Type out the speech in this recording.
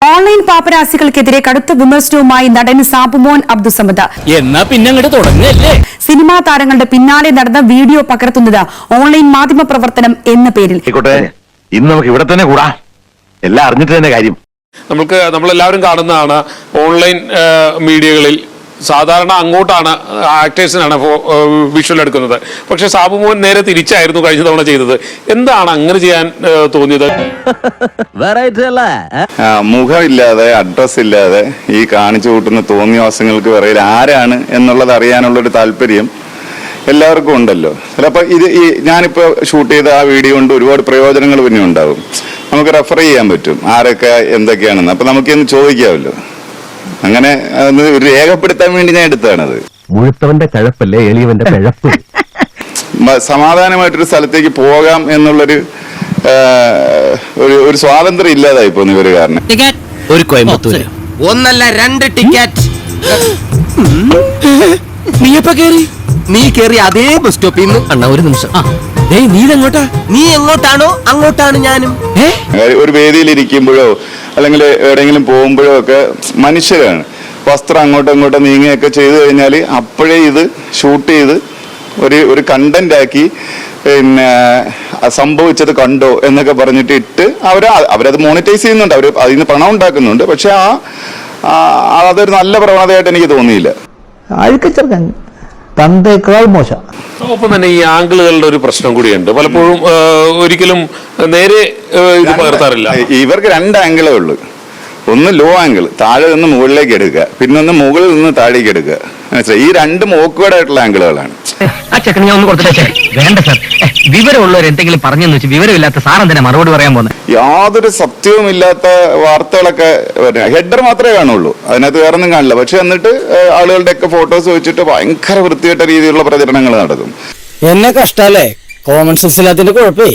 Online പാപ്പരാസികൾക്കെതിരെ കടുത്ത വിമർശനവുമായി നടൻ സാബുമോൻ അബ്ദുസമദ്. എന്നാ പിന്നെ അങ്ങോട്ട് തുടങ്ങല്ലേ. സിനിമാ താരങ്ങളുടെ പിന്നാലെ നടന്ന വീഡിയോ പകർത്തുന്നത് ഓൺലൈൻ മാധ്യമ പ്രവർത്തനം എന്ന പേരിൽ. ഇന്ന് നമുക്ക് ഇവിടെ തന്നെ കൂടാ, എല്ലാം അറിഞ്ഞിട്ട് തന്നെ കാര്യം. നമ്മളെല്ലാവരും കാണുന്നതാണ് ഓൺലൈൻ മീഡിയകളിൽ സാധാരണ അങ്ങോട്ടാണ് ആക്ടേഴ്സിനാണ് വിഷ്വൽ എടുക്കുന്നത്. പക്ഷെ സാബുമോൻ നേരെ തിരിച്ചായിരുന്നു കഴിഞ്ഞ തവണ ചെയ്തത്. എന്താണ് അങ്ങനെ ചെയ്യാൻ തോന്നിയത്? മുഖമില്ലാതെ അഡ്രസ് ഇല്ലാതെ ഈ കാണിച്ചു കൂട്ടുന്ന തോന്നിയവാസങ്ങൾക്ക് പറയിൽ ആരാണ് എന്നുള്ളത് അറിയാനുള്ളൊരു താല്പര്യം എല്ലാവർക്കും ഉണ്ടല്ലോ. ചിലപ്പോൾ ഞാനിപ്പോ ഷൂട്ട് ചെയ്ത ആ വീഡിയോ കൊണ്ട് ഒരുപാട് പ്രയോജനങ്ങൾ പിന്നെ ഉണ്ടാവും. നമുക്ക് റെഫർ ചെയ്യാൻ പറ്റും ആരൊക്കെ എന്തൊക്കെയാണെന്ന്. അപ്പൊ നമുക്കൊന്ന് ചോദിക്കാമല്ലോ. അങ്ങനെ രേഖപ്പെടുത്താൻ വേണ്ടി ഞാൻ എടുത്തതാണത്. മുഴുത്തവന്റെ കഴപ്പല്ലേ എളിയവന്റെ പിഴപ്പ്. സമാധാനമായിട്ടൊരു സ്ഥലത്തേക്ക് പോകാം എന്നുള്ളൊരു ഒരു സ്വാതന്ത്ര്യം ഇല്ലാതായി പോകുന്ന ഇവര് കാരണം. ഒരു കോയമ്പത്തൂര് ഒന്നല്ല 2 ടിക്കറ്റ്. നീ കേറി അതേ ബസ് സ്റ്റോപ്പിൽ നിന്ന്. അണ്ണാ ഒരു നിമിഷം. നീ എങ്ങോട്ടാണോ അങ്ങോട്ടാണ് ഞാനും. ഒരു വേദിയിൽ ഇരിക്കുമ്പോഴോ അല്ലെങ്കിൽ എവിടെയെങ്കിലും പോകുമ്പോഴോ ഒക്കെ മനുഷ്യരാണ്. വസ്ത്രം അങ്ങോട്ടും ഇങ്ങോട്ടും നീങ്ങുകയൊക്കെ ചെയ്തു കഴിഞ്ഞാൽ അപ്പോഴേ ഇത് ഷൂട്ട് ചെയ്ത് ഒരു കണ്ടന്റ് ആക്കി പിന്നെ സംഭവിച്ചത് കണ്ടോ എന്നൊക്കെ പറഞ്ഞിട്ട് ഇട്ട് അവരത് മോണിറ്റൈസ് ചെയ്യുന്നുണ്ട്, അവർ അതിൽ നിന്ന് പണം ഉണ്ടാക്കുന്നുണ്ട്. പക്ഷെ അതൊരു നല്ല പ്രവണതയായിട്ട് എനിക്ക് തോന്നിയില്ല. തന്തേക്കാൾ മോശം. ഒപ്പം തന്നെ ഈ ആംഗിളുകളുടെ ഒരു പ്രശ്നം കൂടിയുണ്ട്. പലപ്പോഴും ഒരിക്കലും നേരെ ഇത് പകർത്താറില്ല. ഇവർക്ക് 2 ആംഗിളേ ഉള്ളൂ. ഒന്ന് ലോ ആംഗിൾ, താഴെ നിന്ന് മുകളിലേക്ക് എടുക്കുക, പിന്നെ ഒന്ന് മുകളിൽ നിന്ന് താഴേക്ക് എടുക്കുക. ഈ 2 മോക്വേഡ് ആയിട്ടുള്ള ആംഗിളുകളാണ്. വേണ്ട സാർ, വിവരമുള്ളവർ എന്തെങ്കിലും പറഞ്ഞെന്ന് വെച്ച് വിവരമില്ലാത്ത സാറൻ തന്നെ മറുപടി പറയാൻ പോകുന്നത്. യാതൊരു സത്യവുമില്ലാത്ത വാർത്തകളൊക്കെ ഹെഡർ മാത്രമേ കാണുള്ളൂ, അതിനകത്ത് വേറെ ഒന്നും കാണില്ല. പക്ഷെ എന്നിട്ട് ആളുകളുടെ ഒക്കെ ഫോട്ടോസ് വെച്ചിട്ട് ഭയങ്കര വൃത്തികെട്ട രീതിയിലുള്ള പ്രചരണങ്ങൾ നടക്കും. എന്നെ കഷ്ടല്ലേ, കോമൺ സെൻസ് ഇല്ലാത്തതിന്റെ കുഴപ്പേ.